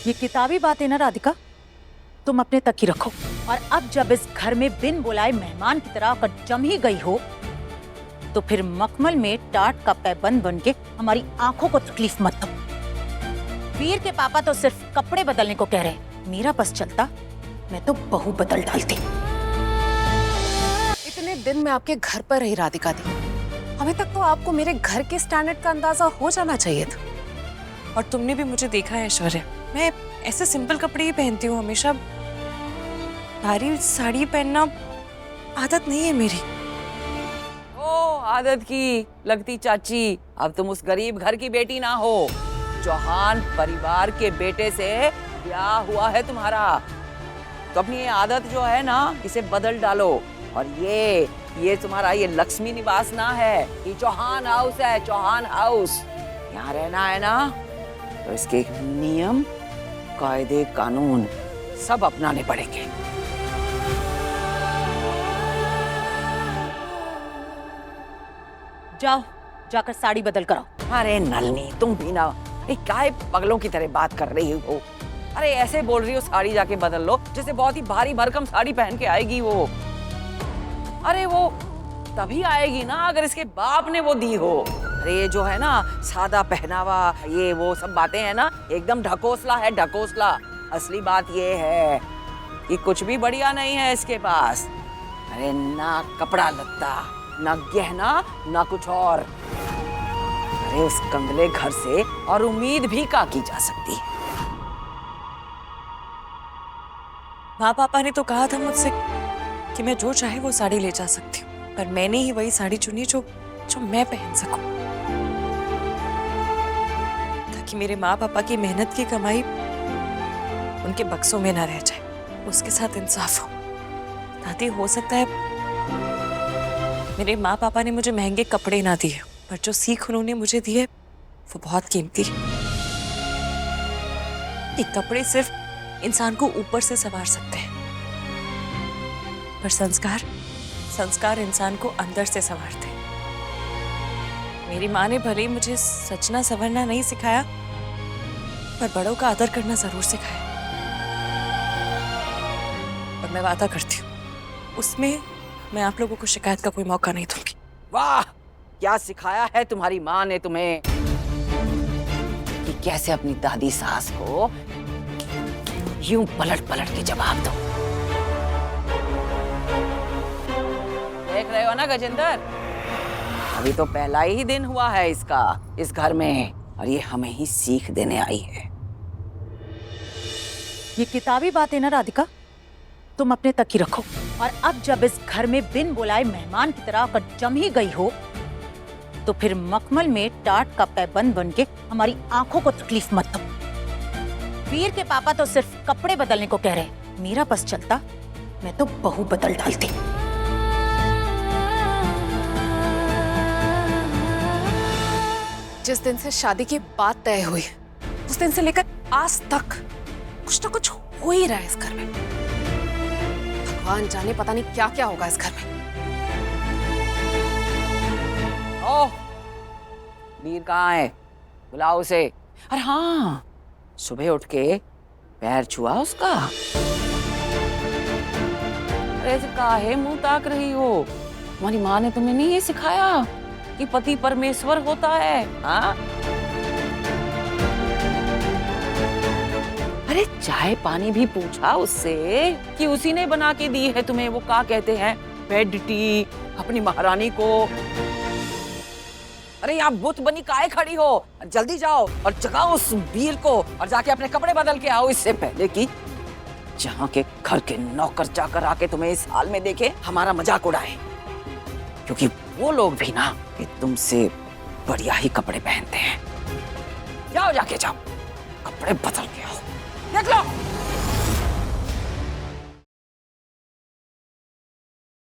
ये किताबी बात है ना राधिका, तुम अपने तक ही रखो। और अब जब इस घर में बिन बुलाए मेहमान की तरह आकर जम ही गई हो, तो फिर मखमल में टाट का पैबंद बन के हमारी आंखों को तकलीफ मत दो। वीर के पापा तो सिर्फ कपड़े बदलने को कह रहे, मेरा बस चलता मैं तो बहू बदल डालती। इतने दिन मैं आपके घर पर रही राधिका दी, अभी तक तो आपको मेरे घर के स्टैंडर्ड का अंदाजा हो जाना चाहिए था। और तुमने भी मुझे देखा है ऐश्वर्या, मैं ऐसे सिंपल कपड़े ही पहनती हूँ हमेशा। भारी साड़ी पहनना आदत नहीं है मेरी। ओ आदत की लगती चाची, अब तुम उस गरीब घर की बेटी ना हो। चौहान परिवार के बेटे से ब्याह हुआ है तुम्हारा, तो अपनी ये आदत जो है ना इसे बदल डालो। और ये तुम्हारा ये लक्ष्मी निवास ना है, ये चौहान हाउस है, चौहान हाउस। यहाँ रहना है ना तो इसके नियम कायदे कानून सब अपनाने पड़ेंगे। जाओ जाकर साड़ी बदल कर आओ। अरे नलनी तुम भी ना काय पगलों की तरह बात कर रही हो। अरे ऐसे बोल रही हो साड़ी जाके बदल लो, जैसे बहुत ही भारी भरकम साड़ी पहन के आएगी वो। अरे वो तभी आएगी ना अगर इसके बाप ने वो दी हो। अरे ये जो है ना सादा पहनावा, ये वो सब बातें हैं ना, एकदम ढकोसला है, ढकोसला। असली बात ये है कि कुछ भी बढ़िया नहीं है इसके पास। अरे ना कपड़ा लत्ता, ना गहना, ना कुछ और। अरे उस कंगले घर से और उम्मीद भी का की जा सकती है। माँ पापा ने तो कहा था मुझसे कि मैं जो चाहे वो साड़ी ले जा सकती हूँ, पर मैंने ही वही साड़ी चुनी जो मैं पहन सकूं, ताकि मेरे माँ पापा की मेहनत की कमाई उनके बक्सों में ना रह जाए, उसके साथ इंसाफ हो। दादी, हो सकता है मेरे माँ पापा ने मुझे महंगे कपड़े ना दिए, पर जो सीख उन्होंने मुझे दिए वो बहुत कीमती है। ये कपड़े सिर्फ इंसान को ऊपर से संवार सकते हैं, पर संस्कार इंसान को अंदर से संवारते हैं। मेरी माँ ने भले ही मुझे सजना संवरना नहीं सिखाया, पर बड़ों का आदर करना जरूर सिखाया। और मैं वादा करती हूँ उसमें मैं आप लोगों को शिकायत का कोई मौका नहीं दूंगी। वाह, क्या सिखाया है तुम्हारी माँ ने तुम्हें कि कैसे अपनी दादी सास को यूं पलट पलट के जवाब दो। देख रहे हो ना गजेंद्र, अभी तो पहला ही दिन हुआ है इसका इस घर में, और ये हमें ही सीख देने आई है। ये किताबी बात है ना राधिका, तुम अपने तक ही रखो। और अब जब इस घर में बिन बुलाए मेहमान की तरह आकर जम ही गई हो, तो फिर मखमल में टाट का पैबंद बन के हमारी आंखों को तकलीफ मत दो। वीर के पापा तो सिर्फ कपड़े बदलने को कह रहे, मेरा बस चलता मैं तो बहू बदल डालती। जिस दिन से शादी की बात तय हुई, उस दिन से लेकर आज तक कुछ ना कुछ हो ही रहा है इस घर में। भगवान जाने पता नहीं क्या क्या होगा इस घर में। ओह, वीर कहाँ है? बुलाओ उसे। अरे हाँ, सुबह उठ के पैर छुआ उसका। अरे ऐसे काहे मुंह ताक रही हो? तुम्हारी माँ ने तुम्हें नहीं ये सिखाया कि पति परमेश्वर होता है? हाँ? अरे चाय पानी भी पूछा उससे कि उसी ने बना के दी है तुम्हें, वो क्या कहते हैं, बेड टी, अपनी महारानी को। अरे आप बुत बनी काहे खड़ी हो? जल्दी जाओ और जगाओ उस वीर को और जाके अपने कपड़े बदल के आओ, इससे पहले कि जहाँ के घर के नौकर चाकर आके तुम्हें इस हाल में देखे हमारा मजाक उड़ाए। क्योंकि वो लोग भी ना कि तुमसे बढ़िया ही कपड़े पहनते हैं। जाओ, जाके जाओ, कपड़े बदल के आओ। देख लो।